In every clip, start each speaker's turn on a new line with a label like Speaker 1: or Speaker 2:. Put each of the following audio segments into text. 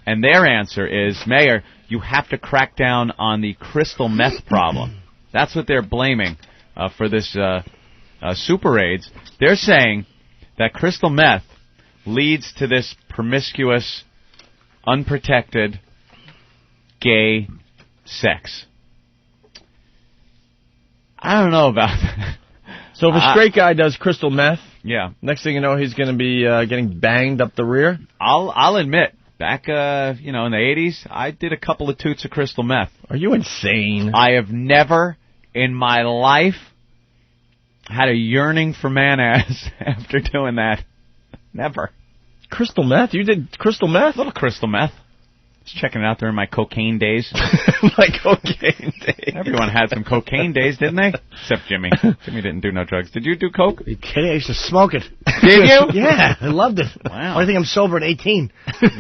Speaker 1: And their answer is, Mayor, you have to crack down on the crystal meth problem. That's what they're blaming for this super AIDS. They're saying that crystal meth leads to this promiscuous, unprotected, gay sex. I don't know about that.
Speaker 2: So if a straight guy does crystal meth,
Speaker 1: next
Speaker 2: thing you know, he's going to be getting banged up the rear?
Speaker 1: I'll admit, back in the 80s, I did a couple of toots of crystal meth.
Speaker 2: Are you insane?
Speaker 1: I have never in my life had a yearning for man-ass after doing that. Never.
Speaker 2: Crystal meth? You did crystal meth?
Speaker 1: A little crystal meth. Just checking it out during my cocaine days.
Speaker 2: My cocaine days.
Speaker 1: Everyone had some cocaine days, didn't they? Except Jimmy. Jimmy didn't do no drugs. Did you do coke?
Speaker 3: Are you kidding? I used to smoke it.
Speaker 1: Did you?
Speaker 3: Yeah, I loved it.
Speaker 1: Wow.
Speaker 3: I think I'm sober at 18.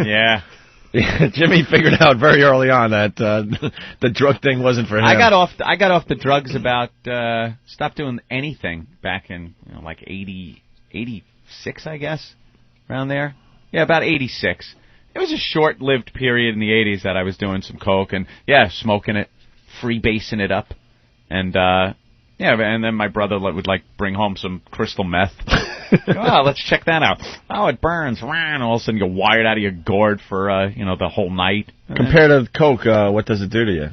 Speaker 1: Yeah.
Speaker 2: Jimmy figured out very early on that the drug thing wasn't for him.
Speaker 1: I got off the drugs about stopped doing anything back in like 86, I guess, around there. Yeah, about 86. It was a short-lived period in the 80s that I was doing some coke and smoking it, freebasing it up, and and then my brother would bring home some crystal meth. Let's check that out. Oh, it burns. And all of a sudden you're wired out of your gourd for the whole night.
Speaker 2: Compared to coke, what does it do to you?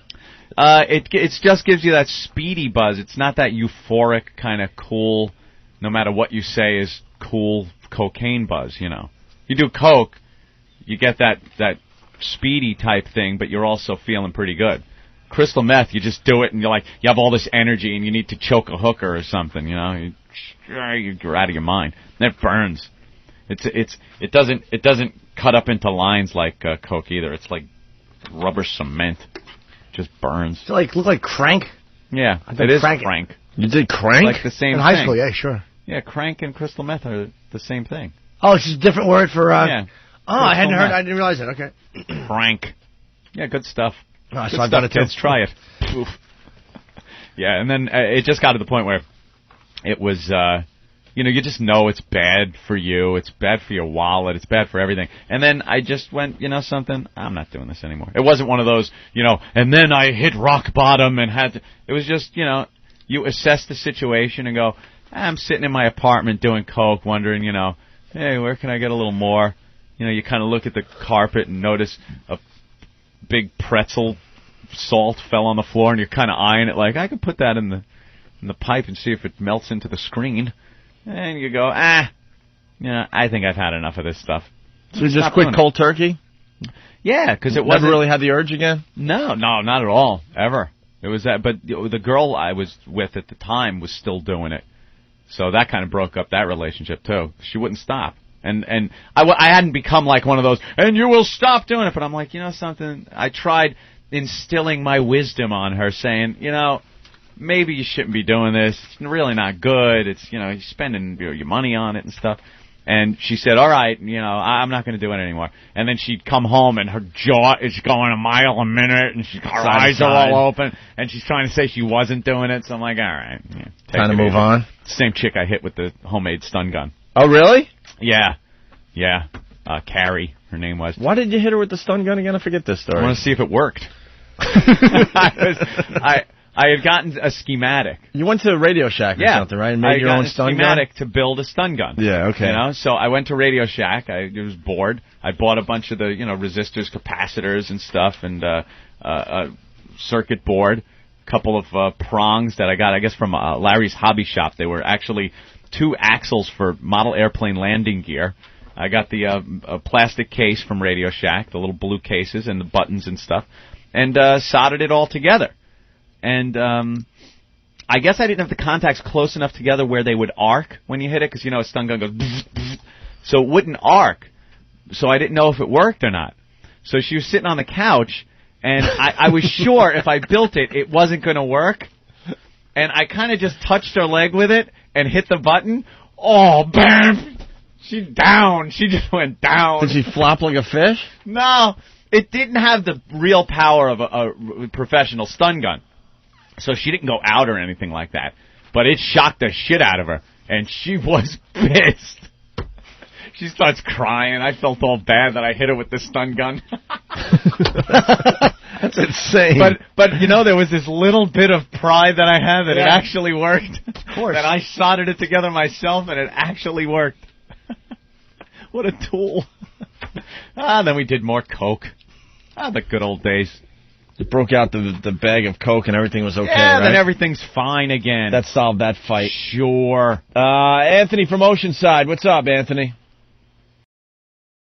Speaker 1: It just gives you that speedy buzz. It's not that euphoric kind of cool, no matter what you say is cool cocaine buzz. You do coke, you get that speedy type thing, but you're also feeling pretty good. Crystal meth, you just do it, and you have all this energy, and you need to choke a hooker or something. You're out of your mind. And it burns. It doesn't cut up into lines like coke either. It's like rubber cement. It just burns.
Speaker 3: Does it look like crank?
Speaker 1: Yeah, it is crank.
Speaker 2: You did crank?
Speaker 1: Like the same
Speaker 3: in
Speaker 1: thing.
Speaker 3: high school, yeah, sure.
Speaker 1: Yeah, crank and crystal meth are the same thing.
Speaker 3: Oh, it's just a different word for...
Speaker 1: yeah.
Speaker 3: Oh, I hadn't heard. I didn't realize that. Okay.
Speaker 1: Crank. Yeah, good stuff.
Speaker 3: Oh,
Speaker 1: good
Speaker 3: so I've done it too.
Speaker 1: Kids, try it. Oof. Yeah, and then it just got to the point where it was, you just know it's bad for you. It's bad for your wallet. It's bad for everything. And then I just went, something? I'm not doing this anymore. It wasn't one of those, and then I hit rock bottom and had to. It was just, you assess the situation and go, I'm sitting in my apartment doing coke, wondering, hey, where can I get a little more? You kind of look at the carpet and notice a big pretzel salt fell on the floor, and you're kind of eyeing it like, I could put that in the pipe and see if it melts into the screen. And you go, I think I've had enough of this stuff.
Speaker 2: So you just quit cold turkey?
Speaker 1: Yeah, because it wasn't...
Speaker 2: Never really had the urge again?
Speaker 1: No, not at all, ever. It was that, but the girl I was with at the time was still doing it. So that kind of broke up that relationship, too. She wouldn't stop. And I hadn't become like one of those, and you will stop doing it. But I'm like, something? I tried instilling my wisdom on her, saying, maybe you shouldn't be doing this. It's really not good. It's, you're spending your money on it and stuff. And she said, all right, I'm not going to do it anymore. And then she'd come home, and her jaw is going a mile a minute, and her eyes are all open, and she's trying to say she wasn't doing it. So I'm like, all right.
Speaker 2: Time to move on.
Speaker 1: Same chick I hit with the homemade stun gun.
Speaker 2: Oh, really?
Speaker 1: Yeah. Carrie, her name was.
Speaker 2: Why did you hit her with the stun gun again? I forget this story.
Speaker 1: I want to see if it worked. I had gotten a schematic.
Speaker 2: You went to Radio Shack or something, right? And made your own stun gun?
Speaker 1: I got a schematic to build a stun gun.
Speaker 2: Yeah, okay.
Speaker 1: So I went to Radio Shack. I was bored. I bought a bunch of the, resistors, capacitors and stuff, and a circuit board, a couple of prongs that I got, I guess, from Larry's Hobby Shop. They were actually 2 axles for model airplane landing gear. I got the plastic case from Radio Shack, the little blue cases and the buttons and stuff, and soldered it all together. And I guess I didn't have the contacts close enough together where they would arc when you hit it, because, a stun gun goes bzz, bzz, so it wouldn't arc. So I didn't know if it worked or not. So she was sitting on the couch, and I was sure if I built it, it wasn't going to work. And I kind of just touched her leg with it and hit the button. Oh, bam! She's down. She just went down.
Speaker 2: Did she flop like a fish?
Speaker 1: No. It didn't have the real power of a professional stun gun. So she didn't go out or anything like that. But it shocked the shit out of her. And she was pissed. She starts crying. I felt all bad that I hit her with the stun gun.
Speaker 2: That's insane.
Speaker 1: But there was this little bit of pride that I had that it actually worked.
Speaker 3: Of course.
Speaker 1: That I soldered it together myself, and it actually worked. What a tool. Then we did more coke. The good old days.
Speaker 2: You broke out the bag of coke and everything was okay,
Speaker 1: right?
Speaker 2: Then
Speaker 1: everything's fine again.
Speaker 2: That solved that fight.
Speaker 1: Sure.
Speaker 2: Anthony from Oceanside. What's up, Anthony?